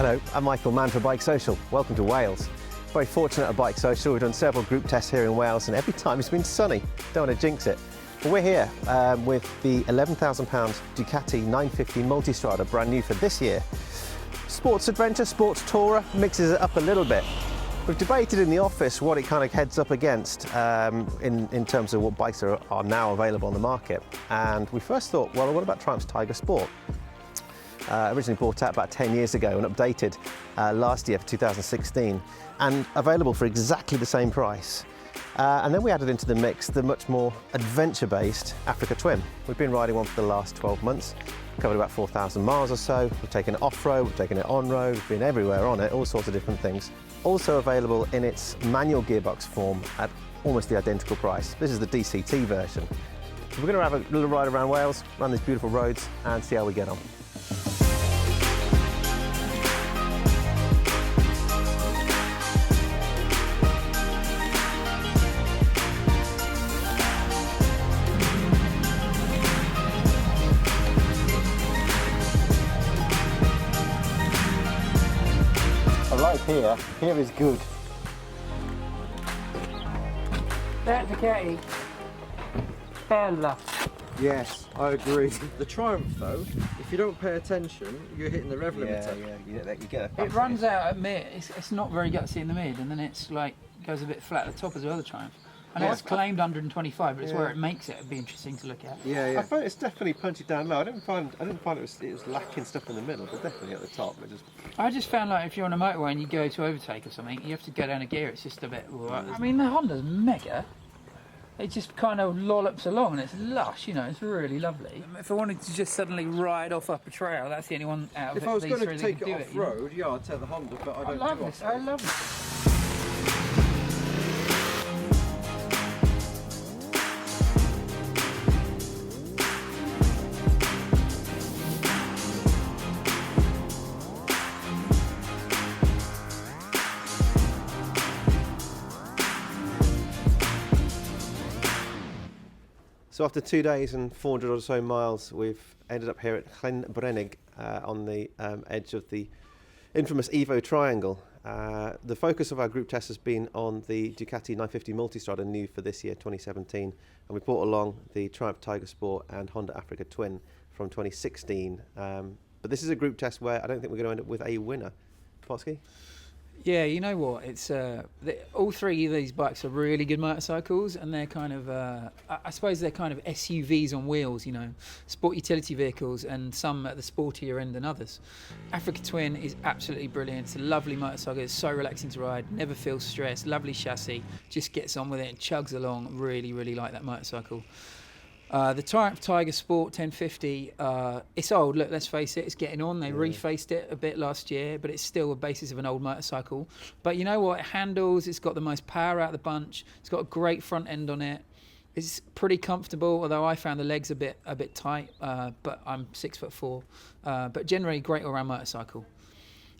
Hello, I'm Michael, man for BikeSocial. Welcome to Wales. Very fortunate at BikeSocial. We've done several group tests here in Wales and every time it's been sunny. Don't want to jinx it. But we're here with the £11,000 Ducati 950 Multistrada, brand new for this year. Sports adventure, sports tourer, mixes it up a little bit. We've debated in the office what it kind of heads up against in terms of what bikes are now available on the market. And we first thought, well, what about Triumph's Tiger Sport? Originally bought out about 10 years ago and updated last year for 2016 and available for exactly the same price. And then we added into the mix the much more adventure-based Africa Twin. We've been riding one for the last 12 months, covered about 4,000 miles or so. We've taken it off-road, we've taken it on-road, we've been everywhere on it, all sorts of different things. Also available in its manual gearbox form at almost the identical price. This is the DCT version. So we're going to have a little ride around Wales, run these beautiful roads and see how we get on. Here is good. That Ducati, bella. Yes, I agree. The Triumph though, if you don't pay attention, you're hitting the rev limiter. Yeah, you get It runs out at mid, it's not very gutsy in the mid, and then it's like, goes a bit flat at the top as well, the Triumph. I know it's claimed 125, but it's where it makes it. It'd be interesting to look at. I find it's definitely punchy down low. I didn't find it was lacking stuff in the middle, but definitely at the top. I just found like if you're on a motorway and you go to overtake or something, you have to go down a gear. It's just a bit. I mean, the Honda's mega. It just kind of lollops along and it's lush, you know. It's really lovely. If I wanted to just suddenly ride off up a trail, that's the only one out of it. If I was going to take it off road, yeah, I'd take the Honda, but I don't. I love it. So after 2 days and 400 or so miles, we've ended up here at Llynbrennig on the edge of the infamous Evo Triangle. The focus of our group test has been on the Ducati 950 Multistrada, new for this year, 2017, and we brought along the Triumph Tiger Sport and Honda Africa Twin from 2016. But this is a group test where I don't think we're going to end up with a winner. Potsky? Yeah, you know what? It's all three of these bikes are really good motorcycles, and they're kind of, I suppose they're kind of SUVs on wheels, you know, sport utility vehicles, and some at the sportier end than others. Africa Twin is absolutely brilliant. It's a lovely motorcycle. It's so relaxing to ride. Never feels stressed. Lovely chassis. Just gets on with it and chugs along. Really, really like that motorcycle. The Triumph Tiger Sport 1050, it's old, look, let's face it, it's getting on. They refaced it a bit last year, but it's still a basis of an old motorcycle. But you know what, it handles, it's got the most power out of the bunch, it's got a great front end on it. It's pretty comfortable, although I found the legs a bit tight, but I'm 6'4". But generally great all-round motorcycle.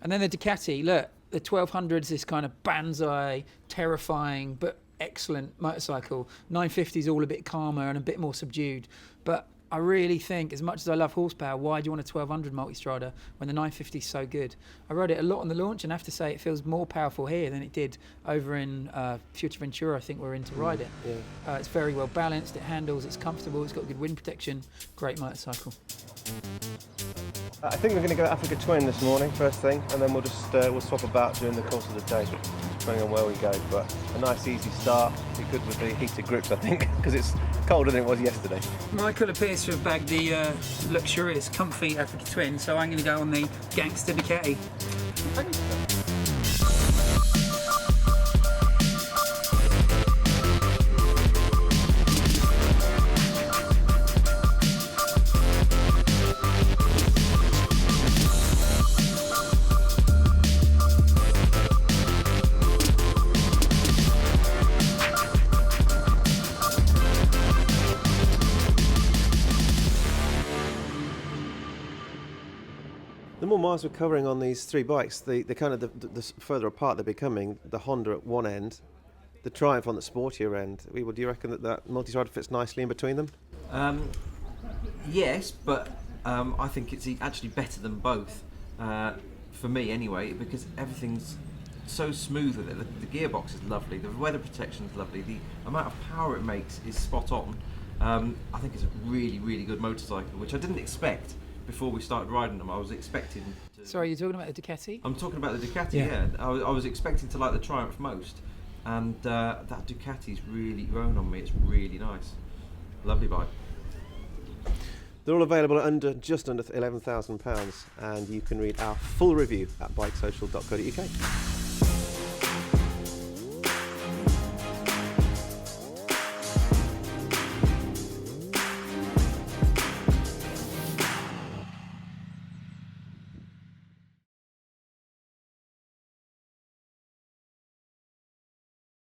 And then the Ducati, look, the 1200's this kind of banzai, terrifying, but excellent motorcycle. 950 is all a bit calmer and a bit more subdued, but I really think, as much as I love horsepower, why do you want a 1200 Multistrada when the 950 is so good? I rode it a lot on the launch and I have to say it feels more powerful here than it did over in Fuerteventura. I think we're in to ride it. It's very well balanced, it handles, it's comfortable, it's got good wind protection, great motorcycle. I think we're going to go Africa Twin this morning, first thing, and then we'll just we'll swap about during the course of the day, depending on where we go. But a nice easy start, be good with the heated grips, I think, because it's colder than it was yesterday. Michael appears to have bagged the luxurious, comfy Africa Twin, so I'm going to go on the gangster Ducati. The more miles we're covering on these three bikes, the kind of the further apart they're becoming, the Honda at one end, the Triumph on the sportier end. Do you reckon that Multistrada fits nicely in between them? Yes, but I think it's actually better than both. for me anyway, because everything's so smooth with it. The gearbox is lovely, the weather protection is lovely, the amount of power it makes is spot on. I think it's a really, really good motorcycle, which I didn't expect before we started riding them. I was expecting to... Sorry, you're talking about the Ducati? I'm talking about the Ducati, yeah. I was expecting to like the Triumph most, and that Ducati's really grown on me. It's really nice. Lovely bike. They're all available at just under £11,000, and you can read our full review at bikesocial.co.uk.